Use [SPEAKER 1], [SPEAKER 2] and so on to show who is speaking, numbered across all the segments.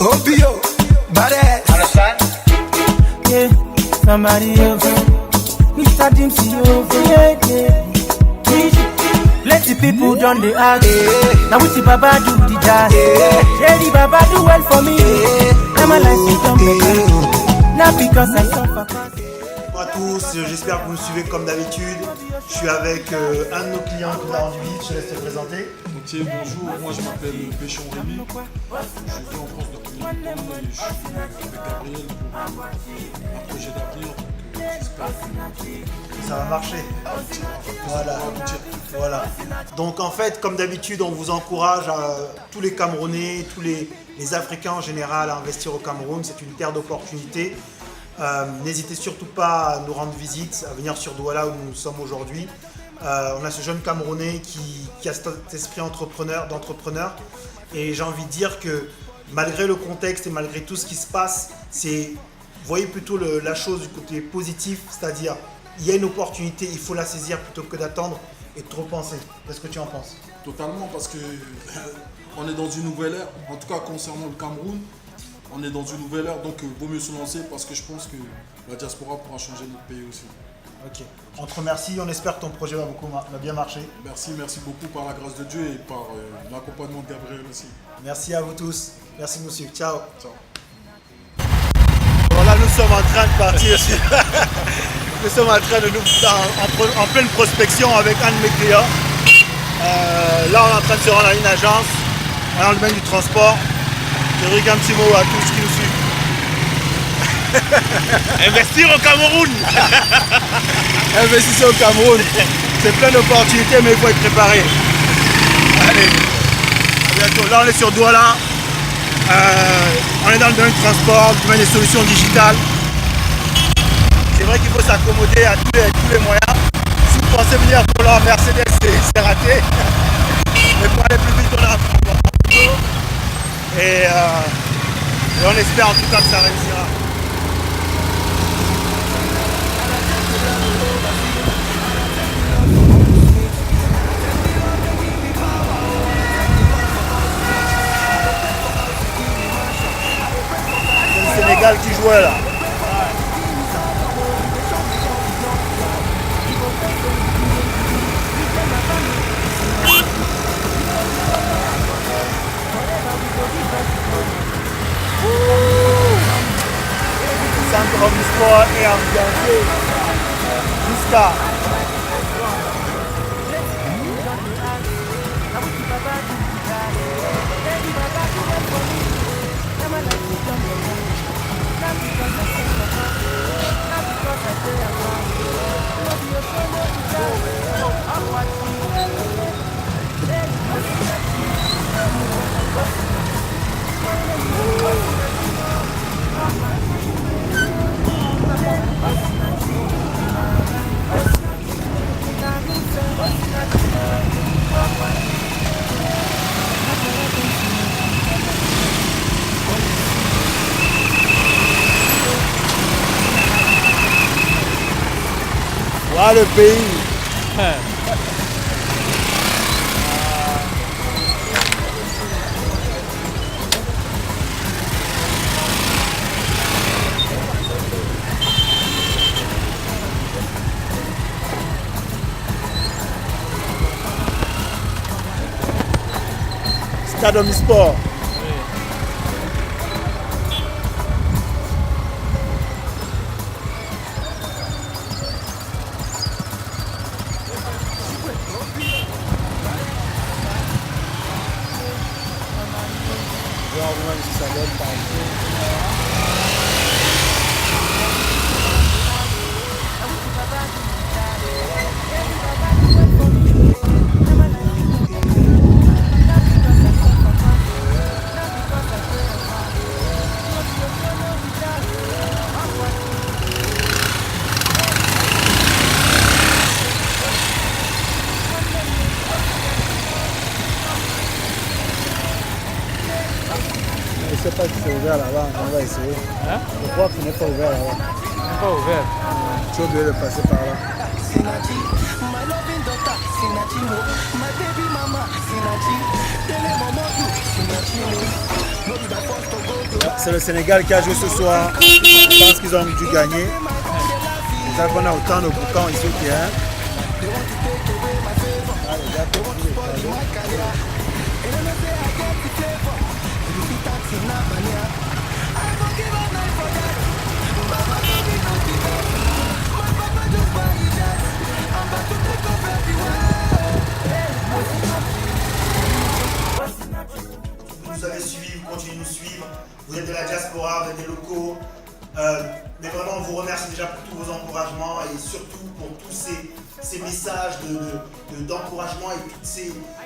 [SPEAKER 1] Obio, badass.
[SPEAKER 2] Understand?
[SPEAKER 3] Yeah, somebody else. Mr. Dempsey, yeah. Plenty people done the ask. Now with the Baba do the jazz. Yeah, the Baba do well for me. Now my life is done better. Not because I suffer.
[SPEAKER 4] Bonjour à tous, j'espère que vous me suivez comme d'habitude. Je suis avec un de nos clients qui nous a rendu visite, je te laisse te présenter.
[SPEAKER 5] Ok, bonjour, moi je m'appelle Péchon Rémi, je suis en France depuis longtemps et je suis avec Gabriel pour un projet d'avenir, donc j'espère que
[SPEAKER 4] ça va marcher. Voilà. Donc en fait, comme d'habitude, on vous encourage, tous les Camerounais, tous les Africains en général, à investir au Cameroun. C'est une terre d'opportunités. N'hésitez surtout pas à nous rendre visite, à venir sur Douala où nous sommes aujourd'hui. On a ce jeune Camerounais qui a cet esprit d'entrepreneur. Et j'ai envie de dire que malgré le contexte et malgré tout ce qui se passe, voyez plutôt la chose du côté positif, c'est-à-dire il y a une opportunité, il faut la saisir plutôt que d'attendre et de trop penser. Qu'est-ce que tu en penses?
[SPEAKER 5] Totalement, parce que on est dans une nouvelle ère, en tout cas concernant le Cameroun. On est dans une nouvelle ère, donc il vaut mieux se lancer parce que je pense que la diaspora pourra changer notre pays aussi.
[SPEAKER 4] Ok, on te remercie, on espère que ton projet va bien marcher.
[SPEAKER 5] Merci beaucoup par la grâce de Dieu et par l'accompagnement de Gabriel aussi.
[SPEAKER 4] Merci à vous tous, merci de nous suivre, ciao.
[SPEAKER 5] Ciao.
[SPEAKER 4] Bon, là nous sommes en train de partir, nous sommes en train de en pleine prospection avec un de mes clients. Là on est en train de se rendre à une agence, dans le domaine du transport. Je dirais un petit mot à tous qui nous suivent.
[SPEAKER 2] Investir au Cameroun.
[SPEAKER 4] Investissez au Cameroun. C'est plein d'opportunités, mais il faut être préparé. Allez, à bientôt. Là, on est sur Douala. On est dans le domaine du transport, le domaine des solutions digitales. C'est vrai qu'il faut s'accommoder à tous les moyens. Si vous pensez venir pour leur Mercedes, c'est raté. Mais pour aller plus vite, on a un peu. Et on espère en tout cas que ça réussira. C'est le Sénégal qui jouait là. Centre Omnisport est ambiancé jusqu'à voilà le pays. Stade Omnisport. Je ne sais pas si c'est ouvert là-bas, on va essayer.
[SPEAKER 3] Hein?
[SPEAKER 4] Je crois que ce n'est pas ouvert là-bas.
[SPEAKER 3] C'est pas ouvert.
[SPEAKER 4] Tu es obligé de passer par là.
[SPEAKER 1] My loving daughter, Sinachi, my baby mama, Sinachi, tell him I'm
[SPEAKER 4] C'est le Sénégal qui a joué ce soir. Je pense qu'ils ont dû gagner. C'est ça qu'on a autant de boucans ici au terrain. Vous avez suivi, vous continuez de nous suivre. Vous êtes de la diaspora, vous êtes des locaux. Mais vraiment, on vous remercie déjà pour tous vos encouragements et surtout pour tous ces messages d'encouragement et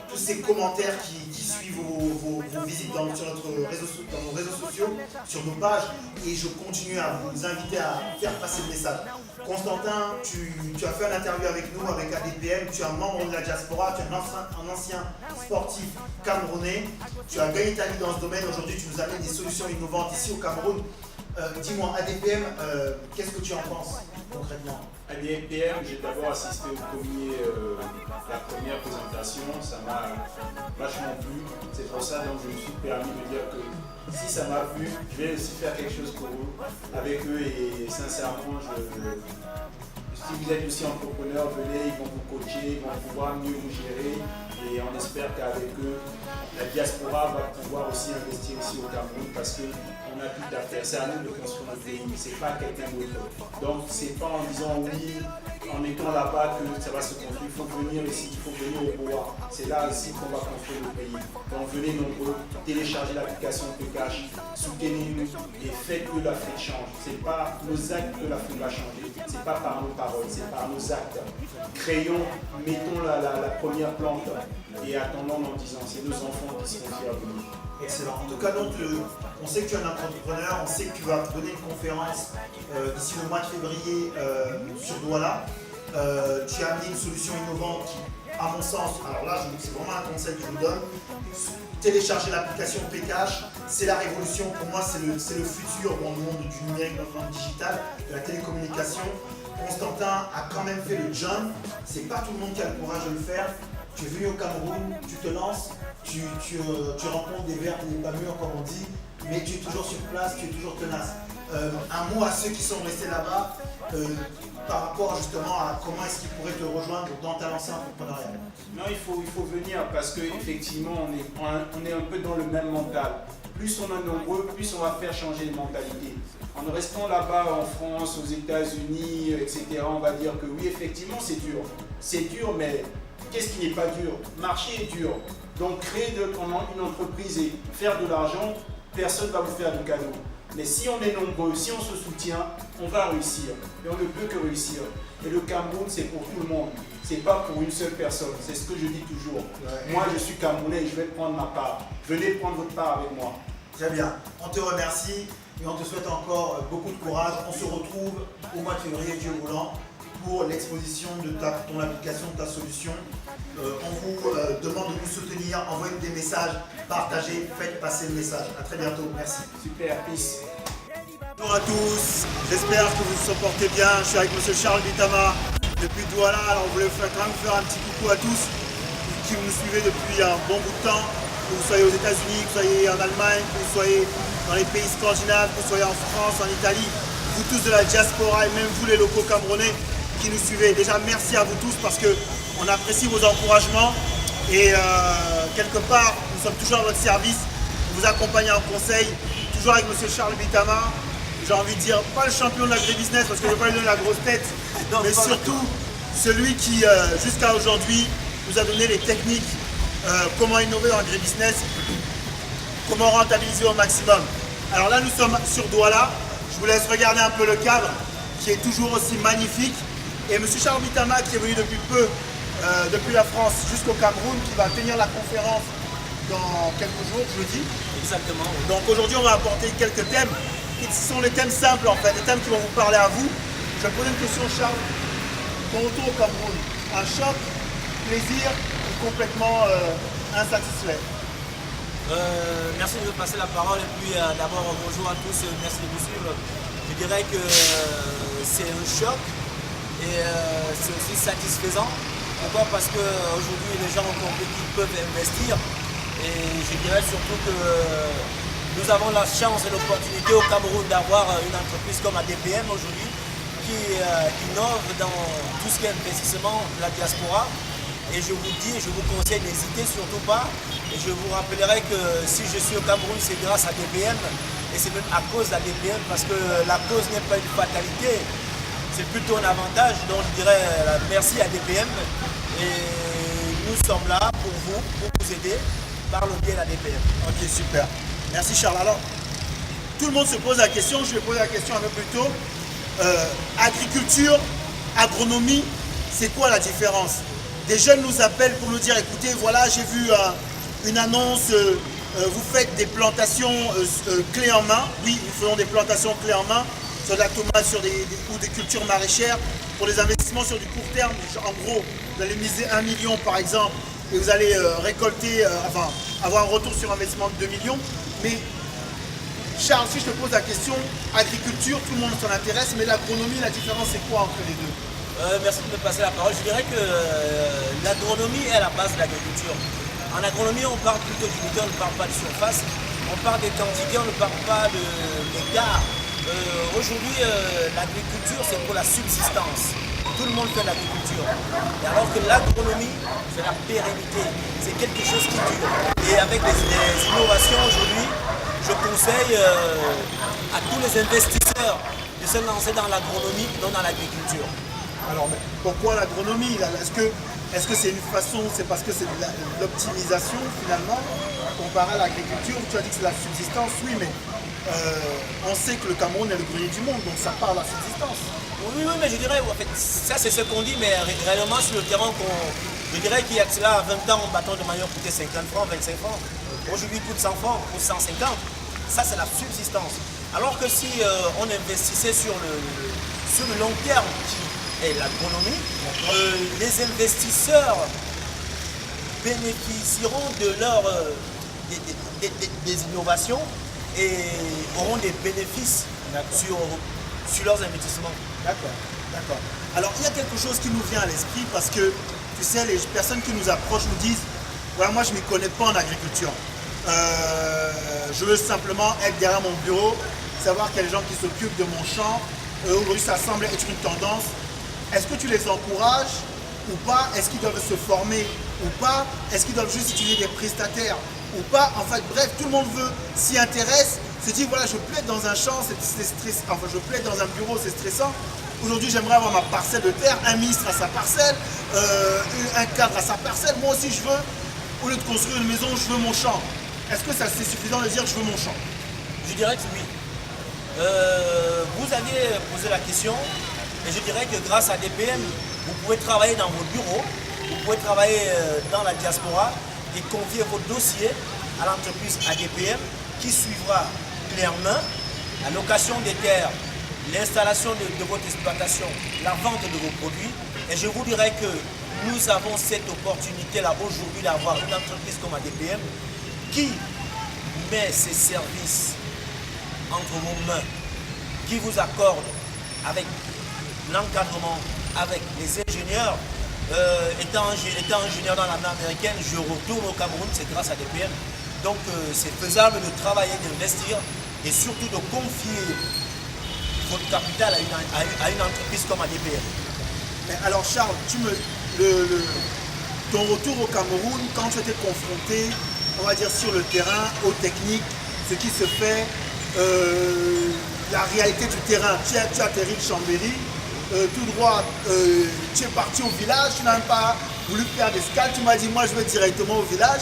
[SPEAKER 4] tous ces commentaires qui suivent vos visites sur nos réseaux sociaux, sur nos pages. Et je continue à vous inviter à faire passer le message. Constantin, tu as fait une interview avec nous, avec ADPM, tu es un membre de la diaspora, tu es un ancien sportif camerounais, tu as gagné ta vie dans ce domaine, aujourd'hui tu nous amènes des solutions innovantes ici au Cameroun. Dis-moi, ADPM, qu'est-ce que tu en penses concrètement?
[SPEAKER 2] ADPM, j'ai d'abord assisté la première présentation, ça m'a vachement plu. C'est pour ça donc je me suis permis de dire que si ça m'a plu, je vais aussi faire quelque chose pour eux, avec eux et sincèrement, si vous êtes aussi entrepreneur, venez, ils vont vous coacher, ils vont pouvoir mieux vous gérer et on espère qu'avec eux, la diaspora va pouvoir aussi investir ici au Cameroun parce qu'on a tout à faire. C'est à nous de construire notre pays, c'est pas quelqu'un d'autre. Donc c'est pas en disant oui, en étant là-bas que ça va se construire. Il faut venir ici, il faut venir au pouvoir. C'est là ici qu'on va construire le pays. Donc venez nombreux, téléchargez l'application Pcash, soutenez-nous et faites que l'Afrique change. C'est pas nos actes que l'Afrique va changer, c'est pas par nos paroles, c'est par nos actes. Créons, mettons la première plante et attendons dans 10 ans. C'est nos enfants qui seront fiers de nous.
[SPEAKER 4] Excellent. En tout cas, donc, on sait que tu es un entrepreneur, on sait que tu vas donner une conférence d'ici le mois de février sur Douala. Tu as amené une solution innovante qui, à mon sens, alors là, c'est vraiment un conseil que je vous donne. Télécharger l'application Pcash, c'est la révolution. Pour moi, c'est le futur dans le monde du numérique, dans le monde digital, de la télécommunication. Constantin a quand même fait le jump. C'est pas tout le monde qui a le courage de le faire. Tu es venu au Cameroun, tu te lances, tu rencontres des vers et des pas mûrs comme on dit, mais tu es toujours sur place, tu es toujours tenace. Un mot à ceux qui sont restés là-bas par rapport justement à comment est-ce qu'ils pourraient te rejoindre dans ta lancée entrepreneuriale.
[SPEAKER 2] Non, il faut venir parce qu'effectivement on est un peu dans le même mental. Plus on est nombreux, plus on va faire changer les mentalités. En restant là-bas en France, aux États-Unis, etc., on va dire que oui, effectivement c'est dur. C'est dur, mais qu'est-ce qui n'est pas dur? Marcher est dur. Donc créer une entreprise et faire de l'argent, personne ne va vous faire de cadeau. Mais si on est nombreux, si on se soutient, on va réussir. Et on ne peut que réussir. Et le Cameroun, c'est pour tout le monde. C'est pas pour une seule personne. C'est ce que je dis toujours. Ouais. Moi, je suis Camerounais et je vais prendre ma part. Venez prendre votre part avec moi.
[SPEAKER 4] Très bien. On te remercie et on te souhaite encore beaucoup de courage. On se retrouve au mois de février, Dieu voulant, pour l'exposition de ton application, de ta solution. On vous demande de nous soutenir, envoyez des messages, partagez, faites passer le message. À très bientôt. Merci.
[SPEAKER 2] Super, peace.
[SPEAKER 4] Bonjour à tous, j'espère que vous vous portez bien. Je suis avec M. Charles Bitama depuis Douala. Alors, on voulait quand même faire un petit coucou à tous qui nous suivez depuis un bon bout de temps. Que vous soyez aux États-Unis, que vous soyez en Allemagne, que vous soyez dans les pays scandinaves, que vous soyez en France, en Italie. Vous tous de la diaspora et même vous les locaux camerounais qui nous suivez. Déjà, merci à vous tous parce qu'on apprécie vos encouragements et quelque part, nous sommes toujours à votre service. On vous accompagne en conseil, toujours avec M. Charles Bitama. J'ai envie de dire, pas le champion de l'agribusiness parce que je ne veux pas lui donner la grosse tête, non, mais surtout celui qui, jusqu'à aujourd'hui, nous a donné les techniques, comment innover dans l'agribusiness, comment rentabiliser au maximum. Alors là, nous sommes sur Douala. Je vous laisse regarder un peu le cadre qui est toujours aussi magnifique. Et M. Charles Bitama qui est venu depuis peu, depuis la France jusqu'au Cameroun, qui va tenir la conférence dans quelques jours, jeudi.
[SPEAKER 3] Exactement.
[SPEAKER 4] Donc aujourd'hui, on va apporter quelques thèmes qui sont les thèmes simples en fait, des thèmes qui vont vous parler à vous. Je vais poser une question, Charles. Ton retour au Cameroun, un choc, plaisir ou complètement insatisfait?
[SPEAKER 3] Merci de me passer la parole et puis d'abord bonjour à tous, merci de vous suivre. Je dirais que c'est un choc et c'est aussi satisfaisant. Pourquoi? Parce qu'aujourd'hui les gens ont compris qu'ils peuvent investir
[SPEAKER 6] Et je dirais surtout que nous avons la chance et l'opportunité au Cameroun d'avoir une entreprise comme ADPM aujourd'hui qui innove dans tout ce qui est investissement de la diaspora. Et je vous dis, je vous conseille, n'hésitez surtout pas. Et je vous rappellerai que si je suis au Cameroun, c'est grâce à DPM. Et c'est même à cause de la DPM, parce que la cause n'est pas une fatalité, c'est plutôt un avantage. Donc je dirais merci à DPM. Et nous sommes là pour vous aider par le biais de la DPM.
[SPEAKER 4] Ok, super. Merci Charles. Alors, tout le monde se pose la question, je vais poser la question un peu plus tôt. Agriculture, agronomie, c'est quoi la différence? Des jeunes nous appellent pour nous dire, écoutez, voilà, j'ai vu une annonce, vous faites des plantations clés en main. Oui, nous faisons des plantations clés en main sur de la tomate, ou des cultures maraîchères, pour des investissements sur du court terme. En gros, vous allez miser 1 million par exemple, et vous allez récolter, avoir un retour sur investissement de 2 millions. Mais Charles, si je te pose la question, agriculture, tout le monde s'en intéresse, mais l'agronomie, la différence c'est quoi entre les deux?
[SPEAKER 6] Merci de me passer la parole. Je dirais que l'agronomie est la base de l'agriculture. En agronomie, on parle plutôt d'unité, on ne parle pas de surface. On parle des quantités, on ne parle pas de l'hectare. Aujourd'hui, l'agriculture, c'est pour la subsistance. Tout le monde fait de l'agriculture. Et alors que l'agronomie, c'est la pérennité. C'est quelque chose qui dure. Et avec les innovations aujourd'hui, je conseille à tous les investisseurs de se lancer dans l'agronomie, non dans l'agriculture.
[SPEAKER 4] Alors, mais pourquoi l'agronomie? Est-ce que c'est une façon, c'est parce que c'est de l'optimisation finalement, comparé à l'agriculture? Tu as dit que c'est la subsistance, oui, mais on sait que le Cameroun est le grenier du monde, donc ça part de la subsistance.
[SPEAKER 6] Oui, mais je dirais, en fait, ça c'est ce qu'on dit, mais réellement sur le terrain, je dirais qu'il y a de cela 20 ans, un bâton de manioc coûtait 50 francs, 25 francs. Aujourd'hui, il coûte 100 francs ou 150. Ça, c'est la subsistance. Alors que si on investissait sur le long terme, qui est l'agronomie, les investisseurs bénéficieront de des innovations et auront des bénéfices sur leurs investissements.
[SPEAKER 4] D'accord. Alors, il y a quelque chose qui nous vient à l'esprit parce que, tu sais, les personnes qui nous approchent nous disent, voilà, moi, je ne m'y connais pas en agriculture. Je veux simplement être derrière mon bureau, savoir qu'il y a des gens qui s'occupent de mon champ. Aujourd'hui, ça semble être une tendance. Est-ce que tu les encourages ou pas? Est-ce qu'ils doivent se former ou pas? Est-ce qu'ils doivent juste utiliser des prestataires ou pas? En fait, bref, tout le monde s'y intéresse, se dit, voilà, je plaide dans un champ, c'est stressant. Enfin, je plaide dans un bureau, c'est stressant. Aujourd'hui, j'aimerais avoir ma parcelle de terre, un ministre à sa parcelle, un cadre à sa parcelle. Moi aussi, je veux, au lieu de construire une maison, je veux mon champ. Est-ce que c'est suffisant de dire je veux mon champ?
[SPEAKER 6] Je dirais que oui. Vous aviez posé la question et je dirais que grâce à DPM, vous pouvez travailler dans vos bureaux, vous pouvez travailler dans la diaspora et confier vos dossiers à l'entreprise ADPM qui suivra clé en main la location des terres, l'installation de votre exploitation, la vente de vos produits. Et je vous dirais que nous avons cette opportunité-là aujourd'hui d'avoir une entreprise comme ADPM qui met ses services entre vos mains, qui vous accorde avec l'encadrement, avec les ingénieurs. Étant ingénieur dans l'armée américaine, je retourne au Cameroun, c'est grâce à DPM. Donc c'est faisable de travailler, d'investir et surtout de confier votre capital à une entreprise comme ADPM.
[SPEAKER 4] Mais alors Charles, ton retour au Cameroun, quand tu étais confronté, on va dire sur le terrain, aux techniques, ce qui se fait, la réalité du terrain, tu atterris de Chambéry, tout droit, tu es parti au village, tu n'as même pas voulu faire d'escale, tu m'as dit moi je vais directement au village.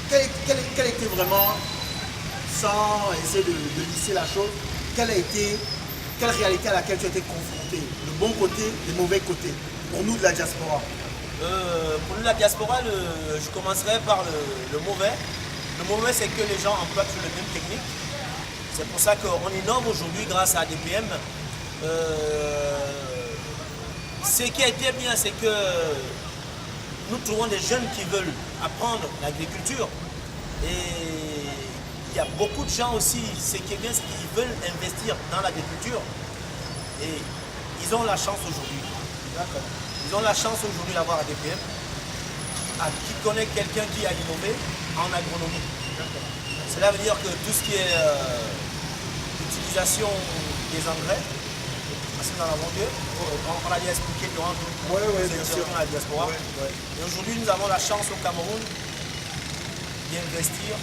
[SPEAKER 4] Quelle était vraiment, sans essayer de lisser la chose, quelle réalité à laquelle tu as été confronté? Le bon côté, le mauvais côté, pour nous de la diaspora.
[SPEAKER 6] Pour nous de la diaspora, je commencerai par le mauvais. Le mauvais, c'est que les gens emploient toujours les mêmes techniques. C'est pour ça qu'on innove aujourd'hui grâce à ADPM. Ce qui a été bien, c'est que nous trouvons des jeunes qui veulent apprendre l'agriculture. Et il y a beaucoup de gens aussi, ce qui est bien, c'est qu'ils veulent investir dans l'agriculture. Et ils ont la chance aujourd'hui.
[SPEAKER 4] D'accord.
[SPEAKER 6] Ils ont la chance aujourd'hui d'avoir ADPM, qui connaît quelqu'un qui a innové en agronomie. Cela veut dire que tout ce qui est utilisation des engrais, parce que nous en avons deux, on l'a déjà expliqué durant
[SPEAKER 4] Ouais,
[SPEAKER 6] les
[SPEAKER 4] bien sûr.
[SPEAKER 6] interventions à la diaspora. Et aujourd'hui, nous avons la chance au Cameroun d'investir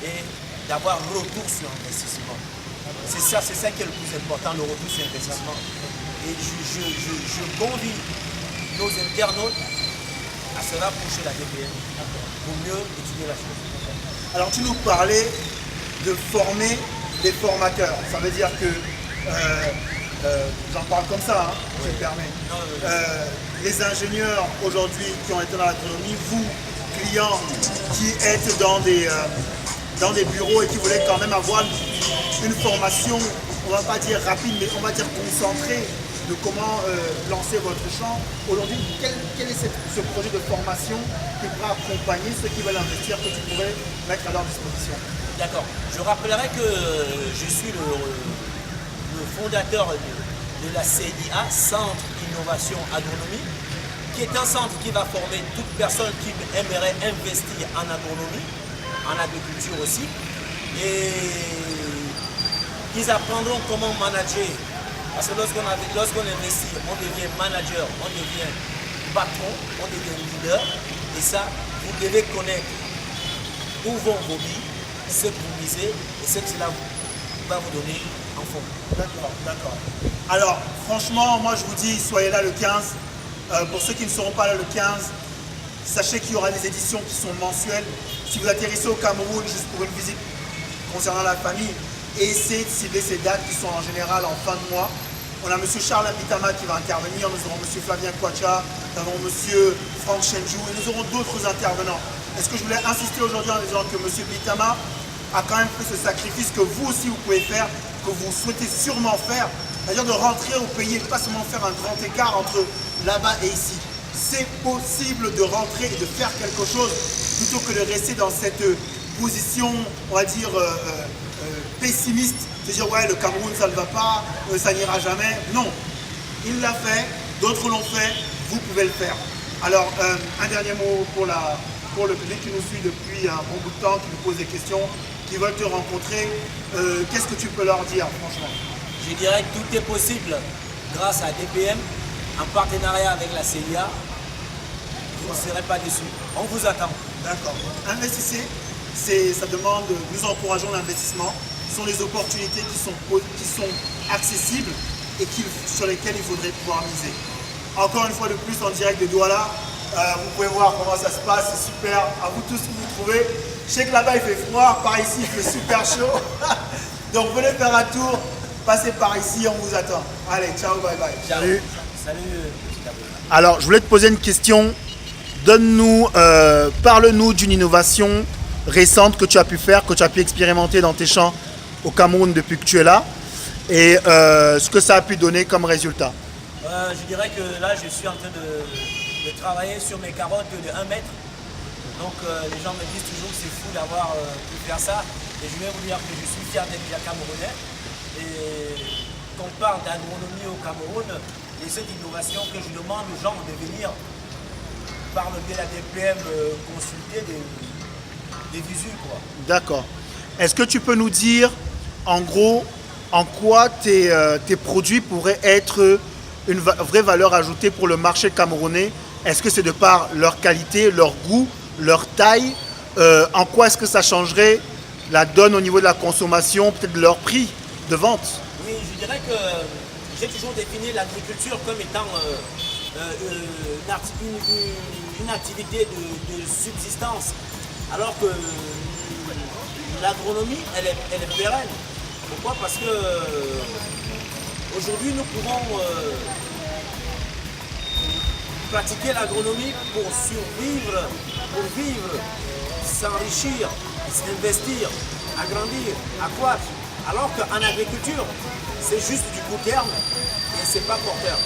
[SPEAKER 6] et d'avoir retour sur investissement. C'est ça qui est le plus important, le retour sur investissement. Et je convie nos internautes à se rapprocher de la DPM pour mieux étudier la chose.
[SPEAKER 4] Alors tu nous parlais de former des formateurs. Ça veut dire que, j'en parle comme ça, si je me permets. Les ingénieurs aujourd'hui qui ont été dans l'agronomie, vous, clients qui êtes dans des bureaux et qui voulaient quand même avoir une formation, on va pas dire rapide, mais on va dire concentrée de comment lancer votre champ. Aujourd'hui, quel est ce projet de formation qui pourra accompagner ceux qui veulent investir, que tu pourrais mettre à leur disposition?
[SPEAKER 6] D'accord. Je rappellerai que je suis le fondateur de la CIA, Centre Innovation Agronomie, qui est un centre qui va former toute personne qui aimerait investir en agronomie, en agriculture aussi. Et ils apprendront comment manager. Parce que lorsqu'on investit, on devient manager, on devient patron, on devient leader. Et ça, vous devez connaître où vont vos billes, ce que vous misez et ce que cela va vous donner en fond.
[SPEAKER 4] D'accord. Alors, franchement, moi je vous dis, soyez là le 15. Pour ceux qui ne seront pas là le 15, sachez qu'il y aura des éditions qui sont mensuelles. Si vous atterrissez au Cameroun juste pour une visite concernant la famille, essayez de cibler ces dates qui sont en général en fin de mois. On a M. Charles Abitama qui va intervenir, nous aurons M. Flavien Kwacha, nous avons M. Franck Chenjou et nous aurons d'autres intervenants. Est-ce que je voulais insister aujourd'hui en disant que M. Bitama a quand même fait ce sacrifice que vous aussi vous pouvez faire, que vous souhaitez sûrement faire, c'est-à-dire de rentrer au pays et pas seulement faire un grand écart entre là-bas et ici. C'est possible de rentrer et de faire quelque chose plutôt que de rester dans cette position, on va dire, pessimiste, de dire ouais le Cameroun ça ne va pas, ça n'ira jamais. Non, il l'a fait, d'autres l'ont fait, vous pouvez le faire. Alors un dernier mot pour le public qui nous suit depuis un bon bout de temps, qui nous pose des questions, qui veulent te rencontrer. Qu'est-ce que tu peux leur dire franchement?
[SPEAKER 6] Je dirais que tout est possible grâce à DPM, en partenariat avec la CIA. Vous ne serez pas déçus. On vous attend.
[SPEAKER 4] D'accord. Investissez, ça demande, nous encourageons l'investissement. Ce sont les opportunités qui sont accessibles et sur lesquelles il faudrait pouvoir miser. Encore une fois de plus en direct de Douala, vous pouvez voir comment ça se passe, c'est super. À vous tous qui vous trouvez. Je sais que là-bas il fait froid, par ici il fait super chaud. Donc venez faire un tour, passez par ici, on vous attend. Allez, ciao, bye bye.
[SPEAKER 6] Ciao.
[SPEAKER 4] Salut.
[SPEAKER 6] Salut, petit Abou.
[SPEAKER 4] Alors je voulais te poser une question. Parle-nous d'une innovation récente que tu as pu faire, que tu as pu expérimenter dans tes champs au Cameroun depuis que tu es là et ce que ça a pu donner comme résultat.
[SPEAKER 6] Je dirais que là, je suis en train de travailler sur mes carottes de 1 mètre. Donc les gens me disent toujours que c'est fou d'avoir pu faire ça. Et je vais vous dire que je suis fier d'être déjà camerounais. Et quand on parle d'agronomie au Cameroun, et cette innovation que je demande aux gens de venir par le biais de la DPM consulter des visus, quoi.
[SPEAKER 4] D'accord. Est-ce que tu peux nous dire en gros en quoi tes produits pourraient être une vraie valeur ajoutée pour le marché camerounais? Est-ce que c'est de par leur qualité, leur goût, leur taille? En quoi est-ce que ça changerait la donne au niveau de la consommation, peut-être de leur prix de vente?
[SPEAKER 6] Oui, je dirais que j'ai toujours défini l'agriculture comme étant une activité de subsistance, alors que l'agronomie, elle est pérenne. Pourquoi? Parce que aujourd'hui, nous pouvons pratiquer l'agronomie pour survivre, pour vivre, s'enrichir, s'investir, agrandir, accroître. Alors qu'en agriculture, c'est juste du court terme et c'est pas porteur.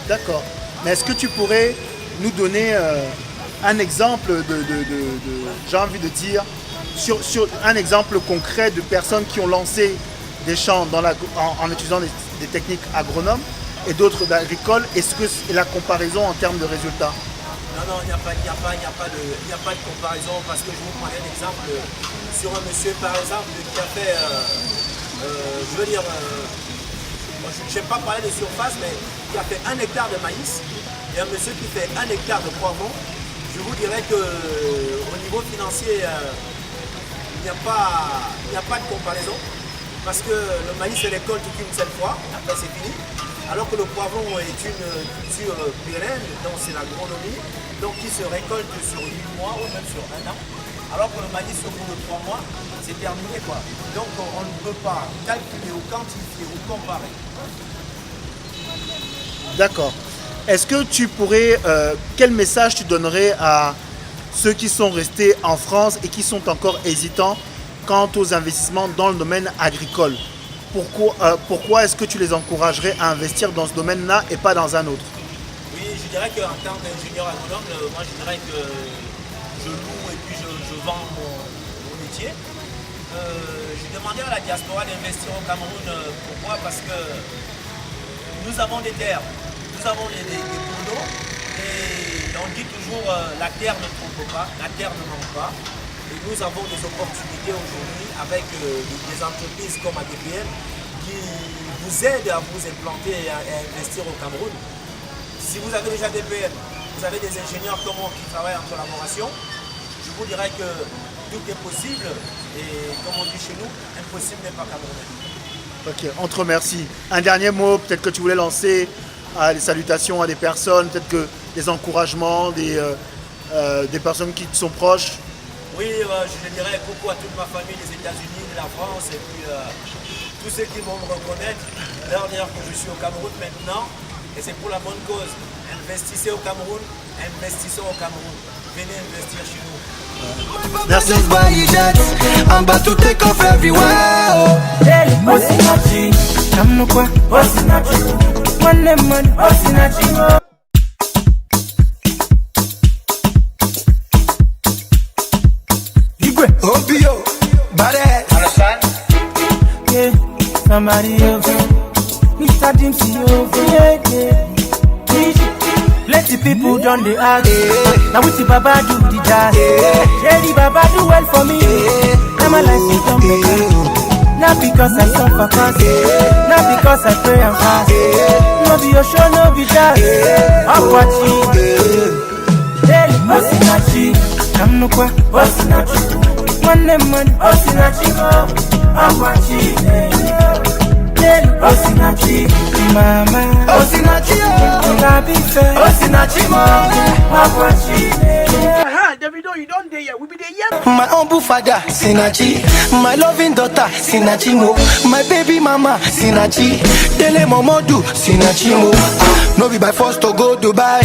[SPEAKER 4] D'accord. Mais est-ce que tu pourrais nous donner un exemple j'ai envie de dire, sur un exemple concret de personnes qui ont lancé des champs en utilisant des techniques agronomes et d'autres agricoles, est-ce que la comparaison en termes de résultats?
[SPEAKER 6] Non, il n'y a pas de comparaison parce que je vous prends un exemple sur un monsieur par exemple qui a fait, je veux dire, je n'aime pas parler de surface, mais qui a fait 1 hectare de maïs et un monsieur qui fait 1 hectare de poivron. Je vous dirais qu'au niveau financier, il n'y a pas de comparaison parce que le maïs se récolte qu'une seule fois, après c'est fini. Alors que le poivron est une culture pérenne, donc c'est l'agronomie, donc qui se récolte sur 8 mois ou même sur 1 an. Alors que le maïs au bout de 3 mois, c'est terminé quoi. Donc on ne peut pas calculer ou quantifier ou comparer.
[SPEAKER 4] D'accord. Est-ce que tu pourrais, quel message tu donnerais à ceux qui sont restés en France et qui sont encore hésitants quant aux investissements dans le domaine agricole? Pourquoi est-ce que tu les encouragerais à investir dans ce domaine-là et pas dans un autre?
[SPEAKER 6] Oui, je dirais qu'en tant qu'ingénieur agronome, moi je dirais que je loue et puis je vends mon métier. J'ai demandé à la diaspora d'investir au Cameroun. Pourquoi? Parce que nous avons des terres, nous avons des cours d'eau et on dit toujours la terre ne trompe pas, la terre ne manque pas. Et nous avons des opportunités aujourd'hui avec des entreprises comme ADPM qui vous aident à vous implanter et à investir au Cameroun. Si vous avez déjà ADPM, vous avez des ingénieurs comme moi qui travaillent en collaboration, je vous dirais que tout est possible et comme on dit chez nous, impossible n'est pas camerounais.
[SPEAKER 4] Ok, on te remercie. Un dernier mot, peut-être que tu voulais lancer des salutations à des personnes, peut-être que des encouragements, des personnes qui te sont proches.
[SPEAKER 6] Oui, je dirais coucou à toute ma famille des États-Unis, de la France et puis tous ceux qui vont me reconnaître, leur dire que je suis au Cameroun maintenant et c'est pour la bonne cause. Investissez au Cameroun, investissons au Cameroun. Venez investir chez nous.
[SPEAKER 4] Merci.
[SPEAKER 1] I'm about to take off everywhere.
[SPEAKER 3] Osinachi, Namnukwa, Osinachi, Manemon, Osinachi.
[SPEAKER 1] Obio, badass.
[SPEAKER 2] Understand?
[SPEAKER 3] Yeah, somebody else. Mr. Dempsey over, yeah. Plenty people done the ask. Now with the Baba do the jazz. Yeah, the Baba do well for me. Now my life is done better. Not because I suffer fast. Not because I pray and fast. No be your show, no be jazz. I'm watching. Hey, Osinachi, Namnukwa, Osinachi. Manemon, Osinachi, I'm watching. Hey, Osinachi, Mama, Osinachi, Osinachi, I'm watching.
[SPEAKER 6] Davido, you don't dare, we be there.
[SPEAKER 1] My humble father, Sinachi. My loving daughter, Sinachi mo. My baby mama, Sinachi. Dele Momodu, Sinachi mo. No be by force to go Dubai.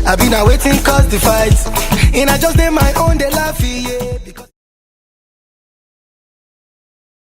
[SPEAKER 1] I been waiting cause the fight. And I just did my own, they laugh, yeah.